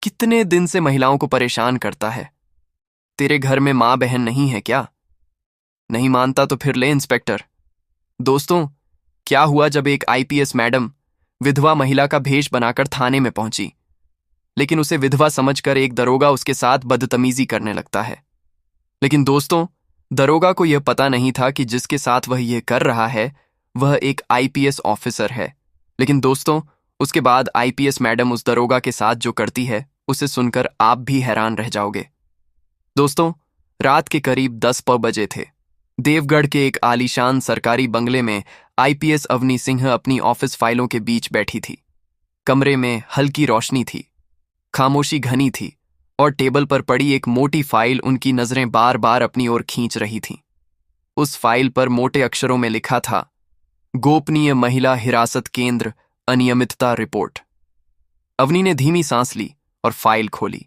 कितने दिन से महिलाओं को परेशान करता है। तेरे घर में माँ बहन नहीं है क्या? नहीं मानता तो फिर ले इंस्पेक्टर। दोस्तों, क्या हुआ जब एक आईपीएस मैडम विधवा महिला का भेष बनाकर थाने में पहुंची, लेकिन उसे विधवा समझकर एक दरोगा उसके साथ बदतमीजी करने लगता है। लेकिन दोस्तों, दरोगा को यह पता नहीं था कि जिसके साथ वह यह कर रहा है वह एक आईपीएस ऑफिसर है। लेकिन दोस्तों, उसके बाद आईपीएस मैडम उस दरोगा के साथ जो करती है उसे सुनकर आप भी हैरान रह जाओगे। दोस्तों, रात के करीब 10 बजे थे। देवगढ़ के एक आलीशान सरकारी बंगले में आईपीएस अवनी सिंह अपनी ऑफिस फाइलों के बीच बैठी थी। कमरे में हल्की रोशनी थी, खामोशी घनी थी और टेबल पर पड़ी एक मोटी फाइल उनकी नजरें बार बार अपनी ओर खींच रही थीं। उस फाइल पर मोटे अक्षरों में लिखा था, गोपनीय महिला हिरासत केंद्र अनियमितता रिपोर्ट। अवनी ने धीमी सांस ली और फाइल खोली।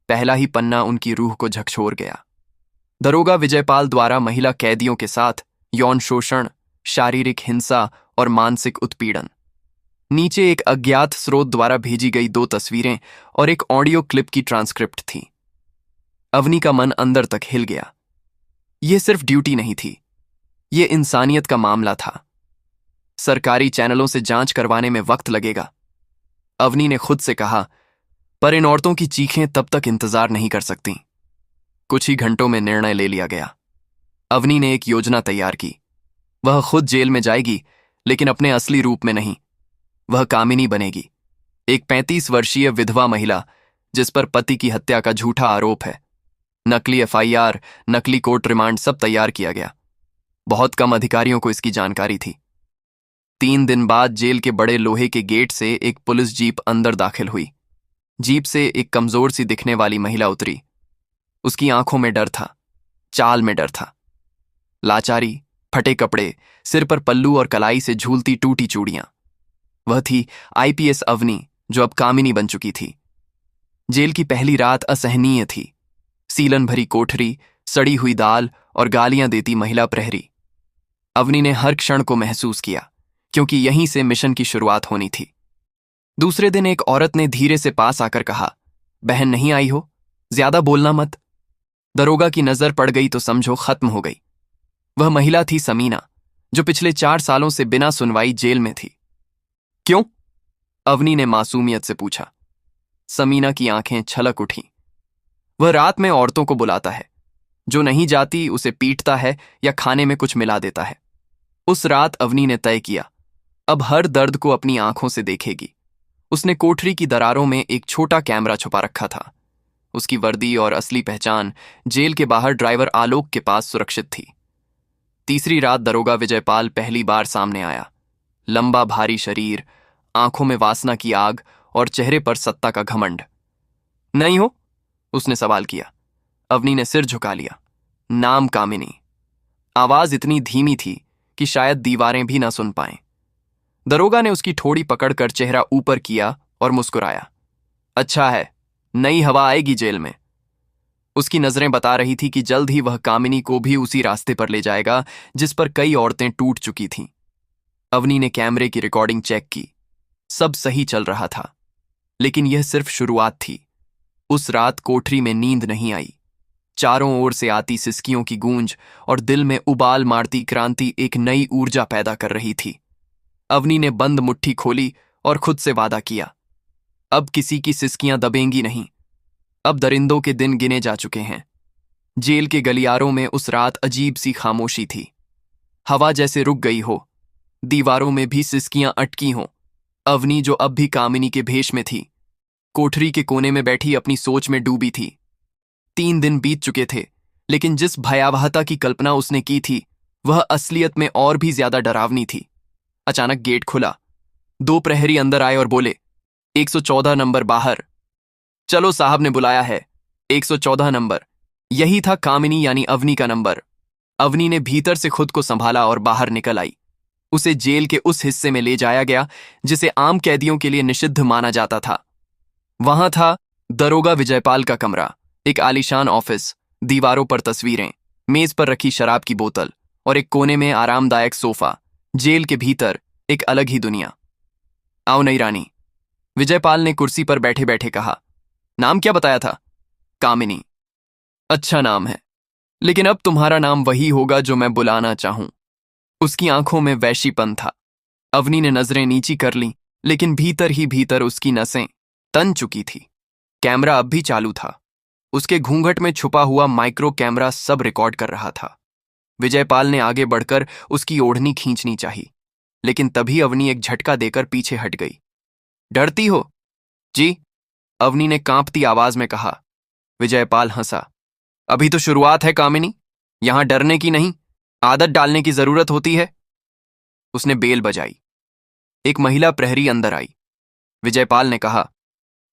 पहला ही पन्ना उनकी रूह को झकझोर गया। दरोगा विजयपाल द्वारा महिला कैदियों के साथ यौन शोषण, शारीरिक हिंसा और मानसिक उत्पीड़न। नीचे एक अज्ञात स्रोत द्वारा भेजी गई 2 तस्वीरें और एक ऑडियो क्लिप की ट्रांसक्रिप्ट थी। अवनी का मन अंदर तक हिल गया। यह सिर्फ ड्यूटी नहीं थी, यह इंसानियत का मामला था। सरकारी चैनलों से जांच करवाने में वक्त लगेगा, अवनी ने खुद से कहा, पर इन औरतों की चीखें तब तक इंतजार नहीं कर सकती। कुछ ही घंटों में निर्णय ले लिया गया। अवनी ने एक योजना तैयार की। वह खुद जेल में जाएगी, लेकिन अपने असली रूप में नहीं। वह कामिनी बनेगी, एक 35 वर्षीय विधवा महिला जिस पर पति की हत्या का झूठा आरोप है। नकली एफआईआर, नकली कोर्ट रिमांड सब तैयार किया गया। बहुत कम अधिकारियों को इसकी जानकारी थी। 3 दिन बाद जेल के बड़े लोहे के गेट से एक पुलिस जीप अंदर दाखिल हुई। जीप से एक कमजोर सी दिखने वाली महिला उतरी। उसकी आंखों में डर था, चाल में डर था। लाचारी, फटे कपड़े, सिर पर पल्लू और कलाई से झूलती टूटी चूड़ियां। वह थी आईपीएस अवनी, जो अब कामिनी बन चुकी थी। जेल की पहली रात असहनीय थी। सीलन भरी कोठरी, सड़ी हुई दाल और गालियां देती महिला प्रहरी। अवनी ने हर क्षण को महसूस किया, क्योंकि यहीं से मिशन की शुरुआत होनी थी। दूसरे दिन एक औरत ने धीरे से पास आकर कहा, बहन नहीं आई हो? ज्यादा बोलना मत। दरोगा की नजर पड़ गई तो समझो खत्म हो गई। वह महिला थी समीना, जो पिछले 4 सालों से बिना सुनवाई जेल में थी। क्यों? अवनी ने मासूमियत से पूछा। समीना की आंखें छलक उठी। वह रात में औरतों को बुलाता है, जो नहीं जाती उसे पीटता है या खाने में कुछ मिला देता है। उस रात अवनी ने तय किया, अब हर दर्द को अपनी आंखों से देखेगी। उसने कोठरी की दरारों में एक छोटा कैमरा छुपा रखा था। उसकी वर्दी और असली पहचान जेल के बाहर ड्राइवर आलोक के पास सुरक्षित थी। तीसरी रात दरोगा विजयपाल पहली बार सामने आया। लंबा भारी शरीर, आंखों में वासना की आग और चेहरे पर सत्ता का घमंड। नहीं हो? उसने सवाल किया। अवनी ने सिर झुका लिया। नाम कामिनी। आवाज इतनी धीमी थी कि शायद दीवारें भी ना सुन पाएं। दरोगा ने उसकी ठोड़ी पकड़कर चेहरा ऊपर किया और मुस्कुराया। अच्छा है, नई हवा आएगी जेल में। उसकी नजरें बता रही थी कि जल्द ही वह कामिनी को भी उसी रास्ते पर ले जाएगा जिस पर कई औरतें टूट चुकी थीं। अवनी ने कैमरे की रिकॉर्डिंग चेक की। सब सही चल रहा था, लेकिन यह सिर्फ शुरुआत थी। उस रात कोठरी में नींद नहीं आई। चारों ओर से आती सिसकियों की गूंज और दिल में उबाल मारती क्रांति एक नई ऊर्जा पैदा कर रही थी। अवनी ने बंद मुट्ठी खोली और खुद से वादा किया, अब किसी की सिसकियां दबेंगी नहीं। अब दरिंदों के दिन गिने जा चुके हैं। जेल के गलियारों में उस रात अजीब सी खामोशी थी। हवा जैसे रुक गई हो, दीवारों में भी सिसकियां अटकी हों। अवनी, जो अब भी कामिनी के भेष में थी, कोठरी के कोने में बैठी अपनी सोच में डूबी थी। 3 दिन बीत चुके थे, लेकिन जिस भयावहता की कल्पना उसने की थी वह असलियत में और भी ज्यादा डरावनी थी। अचानक गेट खुला। 2 प्रहरी अंदर आए और बोले, 114 नंबर बाहर। चलो, साहब ने बुलाया है। 114 नंबर। यही था कामिनी यानी अवनी का नंबर। अवनी ने भीतर से खुद को संभाला और बाहर निकल आई। उसे जेल के उस हिस्से में ले जाया गया जिसे आम कैदियों के लिए निषिद्ध माना जाता था। वहां था दरोगा विजयपाल का कमरा, एक आलीशान ऑफिस, दीवारों पर तस्वीरें, मेज पर रखी शराब की बोतल और एक कोने में आरामदायक सोफा। जेल के भीतर एक अलग ही दुनिया। आओ नई रानी, विजयपाल ने कुर्सी पर बैठे बैठे कहा। नाम क्या बताया था? कामिनी। अच्छा नाम है, लेकिन अब तुम्हारा नाम वही होगा जो मैं बुलाना चाहूं। उसकी आंखों में वैशीपन था। अवनी ने नजरें नीची कर लीं, लेकिन भीतर ही भीतर उसकी नसें तन चुकी थी। कैमरा अब भी चालू था। उसके घूंघट में छुपा हुआ माइक्रो कैमरा सब रिकॉर्ड कर रहा था। विजयपाल ने आगे बढ़कर उसकी ओढ़नी खींचनी चाही, लेकिन तभी अवनी एक झटका देकर पीछे हट गई। डरती हो? जी, अवनी ने कांपती आवाज में कहा। विजयपाल हंसा। अभी तो शुरुआत है कामिनी, यहां डरने की नहीं, आदत डालने की जरूरत होती है। उसने बेल बजाई। एक महिला प्रहरी अंदर आई। विजयपाल ने कहा,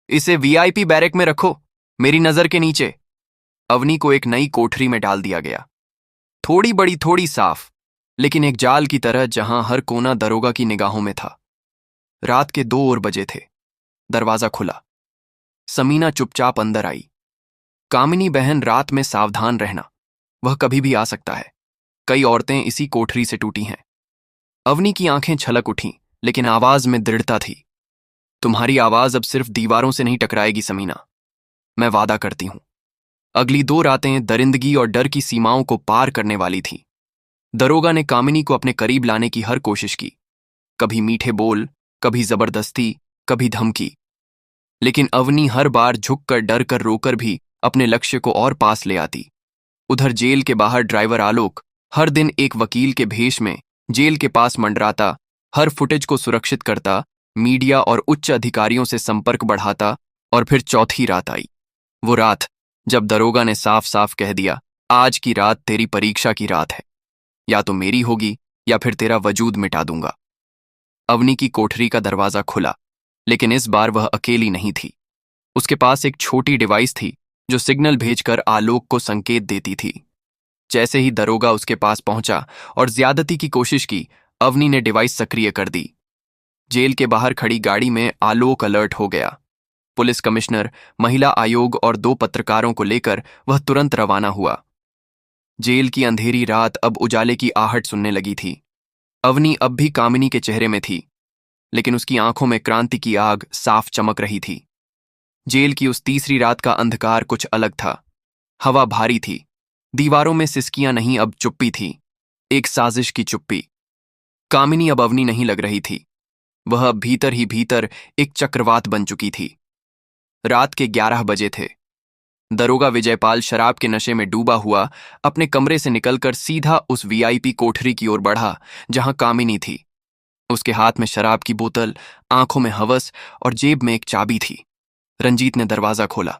इसे वीआईपी बैरक में रखो, मेरी नजर के नीचे। अवनी को एक नई कोठरी में डाल दिया गया। थोड़ी बड़ी, थोड़ी साफ, लेकिन एक जाल की तरह जहां हर कोना दरोगा की निगाहों में था। रात के 2 और बजे थे। दरवाजा खुला। समीना चुपचाप अंदर आई। कामिनी बहन, रात में सावधान रहना, वह कभी भी आ सकता है। कई औरतें इसी कोठरी से टूटी हैं। अवनी की आंखें छलक उठीं, लेकिन आवाज में दृढ़ता थी। तुम्हारी आवाज अब सिर्फ दीवारों से नहीं टकराएगी समीना, मैं वादा करती हूं। अगली 2 रातें दरिंदगी और डर की सीमाओं को पार करने वाली थीं। दरोगा ने कामिनी को अपने करीब लाने की हर कोशिश की, कभी मीठे बोल, कभी जबरदस्ती, कभी धमकी, लेकिन अवनी हर बार झुककर, डर कर, रोकर भी अपने लक्ष्य को और पास ले आती। उधर जेल के बाहर ड्राइवर आलोक हर दिन एक वकील के भेष में जेल के पास मंडराता, हर फुटेज को सुरक्षित करता, मीडिया और उच्च अधिकारियों से संपर्क बढ़ाता। और फिर चौथी रात आई, वो रात जब दरोगा ने साफ साफ कह दिया, आज की रात तेरी परीक्षा की रात है, या तो मेरी होगी या फिर तेरा वजूद मिटा दूंगा। अवनी की कोठरी का दरवाजा खुला, लेकिन इस बार वह अकेली नहीं थी। उसके पास एक छोटी डिवाइस थी जो सिग्नल भेजकर आलोक को संकेत देती थी। जैसे ही दरोगा उसके पास पहुंचा और ज्यादती की कोशिश की, अवनी ने डिवाइस सक्रिय कर दी। जेल के बाहर खड़ी गाड़ी में आलोक अलर्ट हो गया। पुलिस कमिश्नर, महिला आयोग और 2 पत्रकारों को लेकर वह तुरंत रवाना हुआ। जेल की अंधेरी रात अब उजाले की आहट सुनने लगी थी। अवनी अब भी कामिनी के चेहरे में थी, लेकिन उसकी आंखों में क्रांति की आग साफ चमक रही थी। जेल की उस तीसरी रात का अंधकार कुछ अलग था। हवा भारी थी, दीवारों में सिसकियां नहीं, अब चुप्पी थी, एक साजिश की चुप्पी। कामिनी अब अवनी नहीं लग रही थी, वह अब भीतर ही भीतर एक चक्रवात बन चुकी थी। रात के 11 बजे थे। दरोगा विजयपाल शराब के नशे में डूबा हुआ अपने कमरे से निकलकर सीधा उस वीआईपी कोठरी की ओर बढ़ा जहां कामिनी थी। उसके हाथ में शराब की बोतल, आंखों में हवस और जेब में एक चाबी थी। रंजीत ने दरवाजा खोला।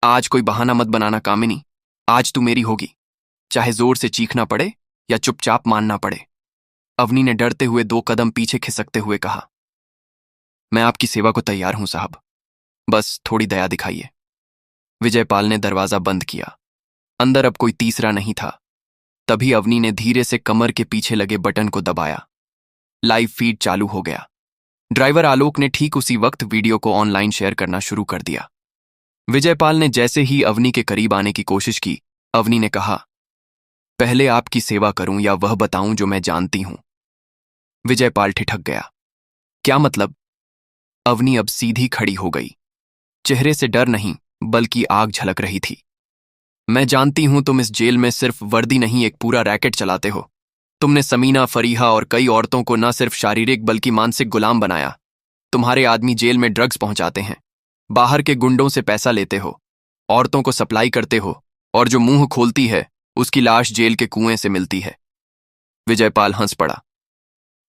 आज कोई बहाना मत बनाना कामिनी, आज तू मेरी होगी, चाहे जोर से चीखना पड़े या चुपचाप मानना पड़े। अवनी ने डरते हुए 2 कदम पीछे खिसकते हुए कहा। मैं आपकी सेवा को तैयार हूं साहब, बस थोड़ी दया दिखाइए। विजयपाल ने दरवाजा बंद किया। अंदर अब कोई तीसरा नहीं था। तभी अवनी ने धीरे से कमर के पीछे लगे बटन को दबाया। लाइव फीड चालू हो गया। ड्राइवर आलोक ने ठीक उसी वक्त वीडियो को ऑनलाइन शेयर करना शुरू कर दिया। विजयपाल ने जैसे ही अवनी के करीब आने की कोशिश की, अवनी ने कहा, पहले आपकी सेवा करूं या वह बताऊं जो मैं जानती हूं? विजयपाल ठिठक गया। क्या मतलब? अवनी अब सीधी खड़ी हो गई। चेहरे से डर नहीं, बल्कि आग झलक रही थी। मैं जानती हूं तुम इस जेल में सिर्फ वर्दी नहीं, एक पूरा रैकेट चलाते हो। तुमने समीना, फरीहा और कई औरतों को न सिर्फ शारीरिक बल्कि मानसिक गुलाम बनाया। तुम्हारे आदमी जेल में ड्रग्स पहुंचाते हैं, बाहर के गुंडों से पैसा लेते हो, औरतों को सप्लाई करते हो, और जो मुंह खोलती है उसकी लाश जेल के कुएं से मिलती है। विजयपाल हंस पड़ा।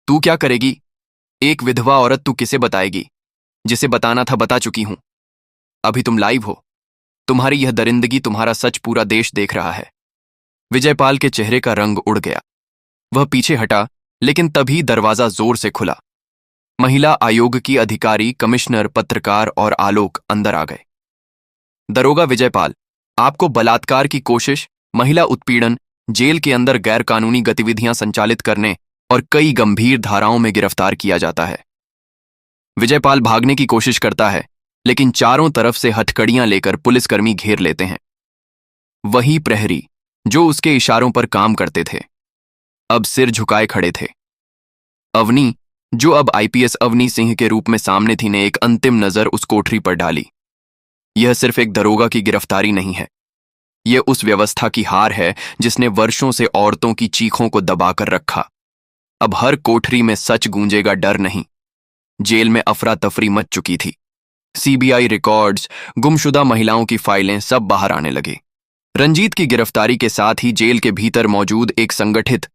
तू क्या करेगी? एक विधवा औरत तू किसे बताएगी? जिसे बताना था बता चुकी हूं। अभी तुम लाइव हो। तुम्हारी यह दरिंदगी, तुम्हारा सच पूरा देश देख रहा है। विजयपाल के चेहरे का रंग उड़ गया। वह पीछे हटा, लेकिन तभी दरवाजा जोर से खुला। महिला आयोग की अधिकारी, कमिश्नर, पत्रकार और आलोक अंदर आ गए। दरोगा विजयपाल, आपको बलात्कार की कोशिश, महिला उत्पीड़न, जेल के अंदर गैरकानूनी गतिविधियां संचालित करने और कई गंभीर धाराओं में गिरफ्तार किया जाता है। विजयपाल भागने की कोशिश करता है, लेकिन चारों तरफ से हथकड़ियां लेकर पुलिसकर्मी घेर लेते हैं। वही प्रहरी जो उसके इशारों पर काम करते थे, अब सिर झुकाए खड़े थे। अवनी, जो अब आईपीएस अवनी सिंह के रूप में सामने थी, ने एक अंतिम नजर उस कोठरी पर डाली। यह सिर्फ एक दरोगा की गिरफ्तारी नहीं है, यह उस व्यवस्था की हार है जिसने वर्षों से औरतों की चीखों को दबाकर रखा। अब हर कोठरी में सच गूंजेगा, डर नहीं। जेल में अफरा तफरी मच चुकी थी। सीबीआई रिकॉर्ड्स, गुमशुदा महिलाओं की फाइलें सब बाहर आने लगे। रंजीत की गिरफ्तारी के साथ ही जेल के भीतर मौजूद एक संगठित